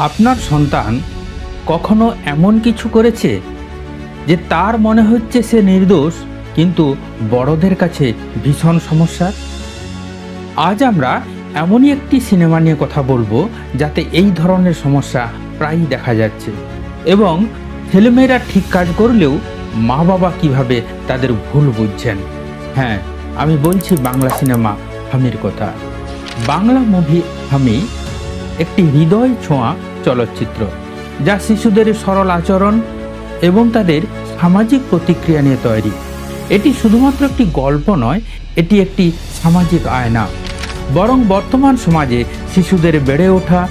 আপনার সন্তান কখনো এমন কিছু করেছে যে তার মনে হচ্ছে সে নির্দোষ, কিন্তু বড়দের কাছে ভীষণ সমস্যা? আজ আমরা এমনই একটি সিনেমা নিয়ে কথা বলবো যাতে এই ধরনের সমস্যা প্রায়ই দেখা যাচ্ছে, এবং ছেলেমেয়েরা ঠিক কাজ করলেও মা বাবা কিভাবে তাদের ভুল বুঝছেন। হ্যাঁ, আমি বলছি বাংলা সিনেমা হামির কথা। বাংলা মুভি হামি একটি হৃদয় ছোঁয়া চলচ্চিত্র, যা শিশুদের সরল আচরণ এবং তাদের সামাজিক প্রতিক্রিয়া নিয়ে তৈরি। এটি শুধুমাত্র একটি গল্প নয়, এটি একটি সামাজিক আয়না। বরং বর্তমান সমাজে শিশুদের বেড়ে ওঠা,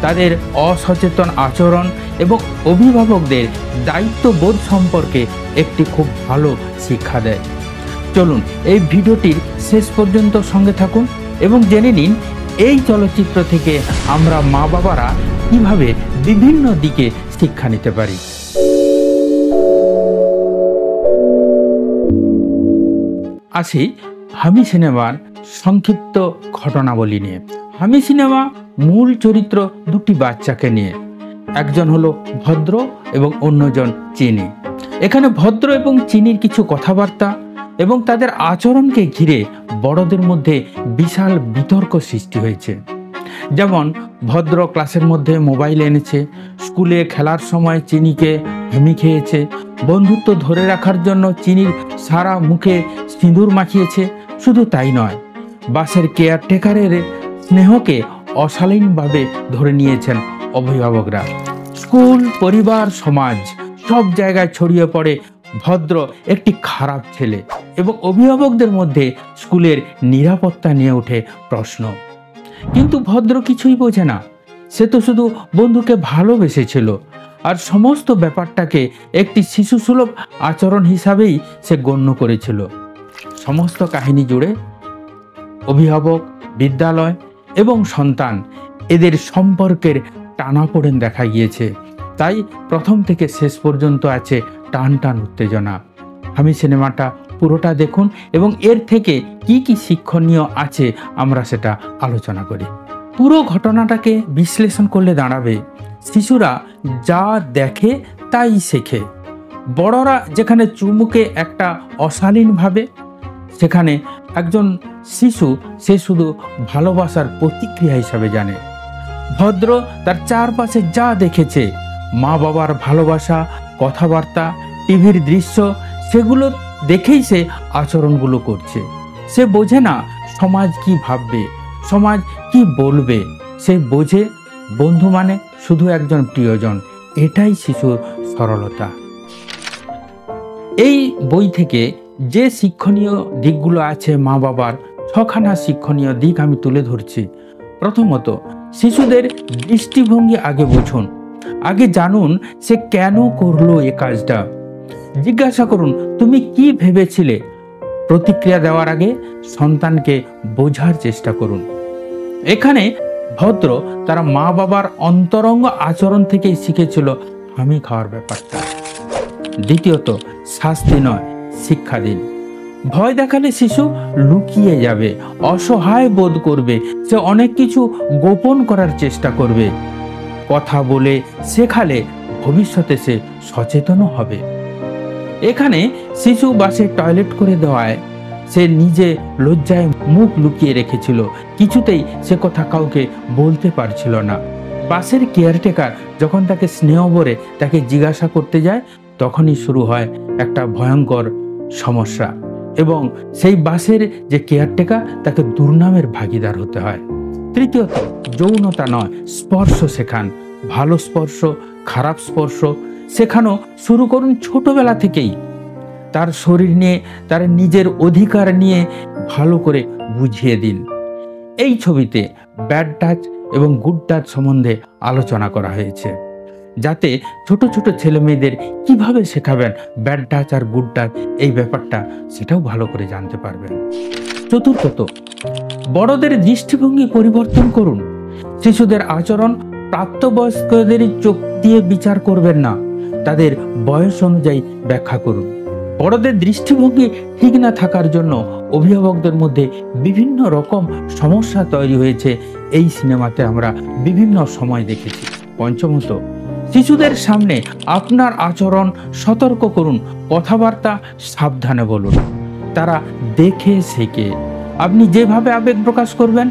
তাদের অসচেতন আচরণ এবং অভিভাবকদের দায়িত্ববোধ সম্পর্কে একটি খুব ভালো শিক্ষা দেয়। চলুন এই ভিডিওটির শেষ পর্যন্ত সঙ্গে থাকুন এবং জেনে নিন এই চলচ্চিত্র থেকে আমরা মা বাবারা কিভাবে বিভিন্ন দিকে শিক্ষা নিতে পারি। আসি হামি সিনেমার সংক্ষিপ্ত ঘটনাবলী নিয়ে। হামি সিনেমা মূল চরিত্র দুটি বাচ্চাকে নিয়ে, একজন হলো ভদ্র এবং অন্যজন চিনি। এখানে ভদ্র এবং চিনির কিছু কথাবার্তা এবং তাদের আচরণকে ঘিরে বড়দের মধ্যে বিশাল বিতর্ক সৃষ্টি হয়েছে। যেমন ভদ্র ক্লাসের মধ্যে মোবাইল এনেছে, স্কুলে খেলার সময় চিনিকে হেমি খেয়েছে, বন্ধুত্ব ধরে রাখার জন্য চিনির সারা মুখে সিঁদুর মাখিয়েছে। শুধু তাই নয়, বাসের কেয়ারটেকারের স্নেহকে অশালীনভাবে ধরে নিয়েছেন অভিভাবকরা। স্কুল, পরিবার, সমাজ সব জায়গায় ছড়িয়ে পড়ে ভদ্র একটি খারাপ ছেলে, এবং অভিভাবকদের মধ্যে স্কুলের নিরাপত্তা নিয়ে ওঠে প্রশ্ন। কিন্তু ভদ্র কিছুই বোঝে না, সে তো শুধু বন্ধুকে ভালোবেসেছিল, আর সমস্ত ব্যাপারটাকে একটি শিশুসুলভ আচরণ হিসাবেই সে গণ্য করেছিল। সমস্ত কাহিনী জুড়ে অভিভাবক, বিদ্যালয় এবং সন্তান এদের সম্পর্কের টানাপোড়েন দেখা গিয়েছে। তাই প্রথম থেকে শেষ পর্যন্ত আছে টান টান উত্তেজনা। হামি সিনেমাটা পুরোটা দেখুন এবং এর থেকে কি কি শিক্ষণীয় আছে আমরা সেটা আলোচনা করি। পুরো ঘটনাটাকে বিশ্লেষণ করলে দাঁড়াবে, শিশুরা যা দেখে তাই শেখে। বড়রা যেখানে চুমুকে একটা অশালীন ভাবে, সেখানে একজন শিশু সে শুধু ভালোবাসার প্রতিক্রিয়া হিসাবে জানে। ভদ্র তার চারপাশে যা দেখেছে, মা বাবার ভালোবাসা, কথাবার্তা, টিভির দৃশ্য, সেগুলো দেখেই সে আচরণগুলো করছে। সে বোঝে না সমাজ কি ভাববে, সমাজ কি বলবে। সে বোঝে বন্ধু মানে শুধু একজন প্রিয়জন। এটাই শিশুর সরলতা। এই বই থেকে যে শিক্ষণীয় দিকগুলো আছে মা বাবার, 6খানা শিক্ষণীয় দিক আমি তুলে ধরছি। প্রথমত, শিশুদের দৃষ্টিভঙ্গি আগে বুঝুন, আগে জানুন সে কেন করলো এ কাজটা। জিজ্ঞাসা করুন, তুমি কি ভেবেছিলে। প্রতিক্রিয়া দেওয়ার আগে সন্তানকে বোঝার চেষ্টা করুন। এখানে ভদ্র তারা মা বাবার অন্তরঙ্গ আচরণ থেকেই শিখেছিল হামি খাওয়ার ব্যাপারটা। দ্বিতীয়ত, শাস্তি নয়, শিক্ষা দিন। ভয় দেখালে শিশু লুকিয়ে যাবে, অসহায় বোধ করবে, সে অনেক কিছু গোপন করার চেষ্টা করবে। কথা বলে শেখালে ভবিষ্যতে সে সচেতনও হবে। এখানে শিশু বাসে টয়লেট করে দেওয়ায় সে নিজে লজ্জায় মুখ লুকিয়ে রেখেছিল, কিছুতেই সে কথা কাউকে বলতে পারছিল না। বাসের কেয়ারটেকার যখন তাকে স্নেহ ভরে তাকে জিজ্ঞাসা করতে যায়, তখনই শুরু হয় একটা ভয়ঙ্কর সমস্যা, এবং সেই বাসের যে কেয়ারটেকার তাকে দুর্নামের ভাগিদার হতে হয়। তৃতীয়ত, যৌনতা নয়, স্পর্শ শেখান। ভালো স্পর্শ, খারাপ স্পর্শ শেখানো শুরু করুন ছোটবেলা থেকেই। তার শরীর নিয়ে, তার নিজের অধিকার নিয়ে ভালো করে বুঝিয়ে দিন। এই ছবিতে ব্যাড টাচ এবং গুড টাচ সম্বন্ধে আলোচনা করা হয়েছে, যাতে ছোট ছোট ছেলে মেয়েদের কিভাবে শেখাবেন ব্যাড টাচ আর গুড টাচ, এই ব্যাপারটা সেটাও ভালো করে জানতে পারবেন। চতুর্থত, বড়দের দৃষ্টিভঙ্গি পরিবর্তন করুন। শিশুদের আচরণ প্রাপ্তবয়স্কদের চোখ দিয়ে বিচার করবেন না, তাদের বয়স অনুযায়ী ব্যাখ্যা করুন। বড়দের দৃষ্টিভঙ্গি ঠিক না থাকার জন্য অভিভাবকদের মধ্যে বিভিন্ন রকম সমস্যা তৈরি হয়েছে। এই সিনেমাতে আমরা বিভিন্ন সময় দেখেছি। পঞ্চমত, শিশুদের সামনে আপনার আচরণ সতর্ক করুন, কথাবার্তা সাবধানে বলুন। তারা দেখে শেখে। আপনি যেভাবে আবেগ প্রকাশ করবেন,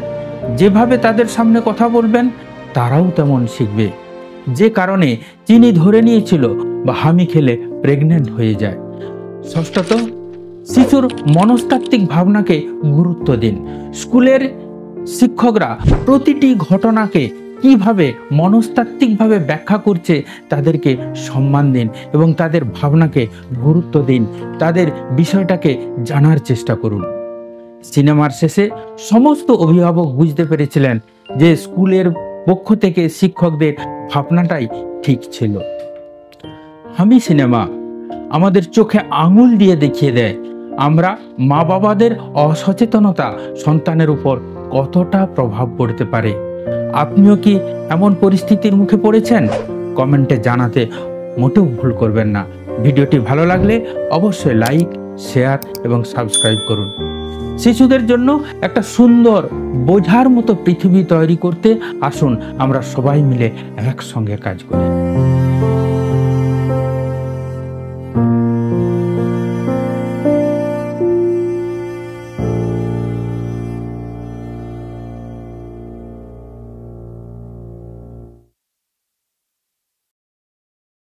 যেভাবে তাদের সামনে কথা বলবেন, তারাও তেমন শিখবে। যে কারণে চিনি ধরে নিয়েছিল বা হামি খেলে প্রেগনেন্ট হয়ে যায়। ষষ্ঠত, শিশুর মনস্তাত্ত্বিক ভাবনাকে গুরুত্ব দিন। স্কুলের শিক্ষকরা প্রতিটি ঘটনাকে কিভাবে মনস্তাত্ত্বিকভাবে ব্যাখ্যা করছে তাদেরকে সম্মান দিন এবং তাদের ভাবনাকে গুরুত্ব দিন, তাদের বিষয়টাকে জানার চেষ্টা করুন। সিনেমার শেষে সমস্ত অভিভাবক বুঝতে পেরেছিলেন যে স্কুলের পক্ষ থেকে শিক্ষকদের ভাবনাটাই ঠিক ছিল। হামি সিনেমা আমাদের চোখে আঙুল দিয়ে দেখিয়ে দেয় আমরা মা বাবাদের অসচেতনতা সন্তানের উপর কতটা প্রভাব পড়তে পারে। আপনিও কি এমন পরিস্থিতির মুখে পড়েছেন? কমেন্টে জানাতে মোটেও ভুল করবেন না। ভিডিওটি ভালো লাগলে অবশ্যই লাইক, শেয়ার এবং সাবস্ক্রাইব করুন। শিশুদের জন্য একটা সুন্দর বোঝার মতো পৃথিবী তৈরি করতে আসুন আমরা সবাই মিলে একসঙ্গে কাজ করি।